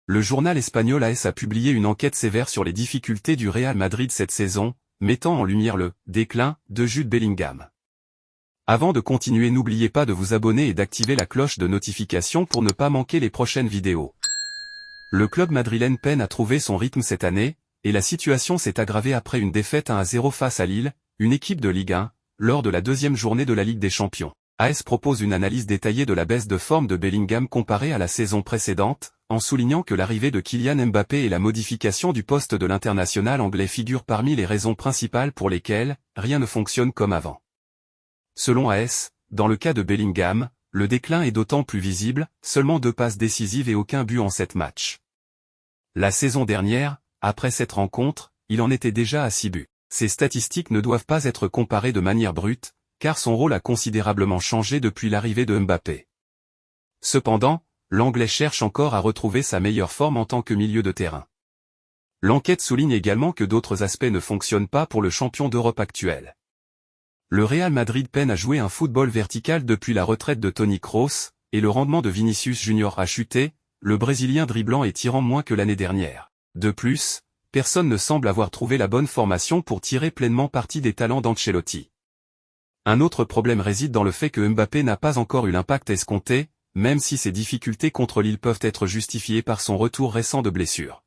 Le journal espagnol AS a publié une enquête sévère sur les difficultés du Real Madrid cette saison, mettant en lumière le « déclin » de Jude Bellingham. Avant de continuer, n'oubliez pas de vous abonner et d'activer la cloche de notification pour ne pas manquer les prochaines vidéos. Le club madrilène peine à trouver son rythme cette année, et la situation s'est aggravée après une défaite 1-0 face à Lille, une équipe de Ligue 1, lors de la deuxième journée de la Ligue des Champions. AS propose une analyse détaillée de la baisse de forme de Bellingham comparée à la saison précédente, en soulignant que l'arrivée de Kylian Mbappé et la modification du poste de l'international anglais figurent parmi les raisons principales pour lesquelles rien ne fonctionne comme avant. Selon AS, dans le cas de Bellingham, le déclin est d'autant plus visible, seulement 2 passes décisives et aucun but en 7 matchs. La saison dernière, après cette rencontre, il en était déjà à 6 buts. Ces statistiques ne doivent pas être comparées de manière brute, car son rôle a considérablement changé depuis l'arrivée de Mbappé. Cependant, l'Anglais cherche encore à retrouver sa meilleure forme en tant que milieu de terrain. L'enquête souligne également que d'autres aspects ne fonctionnent pas pour le champion d'Europe actuel. Le Real Madrid peine à jouer un football vertical depuis la retraite de Toni Kroos, et le rendement de Vinicius Junior a chuté, le Brésilien dribblant et tirant moins que l'année dernière. De plus, personne ne semble avoir trouvé la bonne formation pour tirer pleinement parti des talents d'Ancelotti. Un autre problème réside dans le fait que Mbappé n'a pas encore eu l'impact escompté, même si ses difficultés contre Lille peuvent être justifiées par son retour récent de blessure.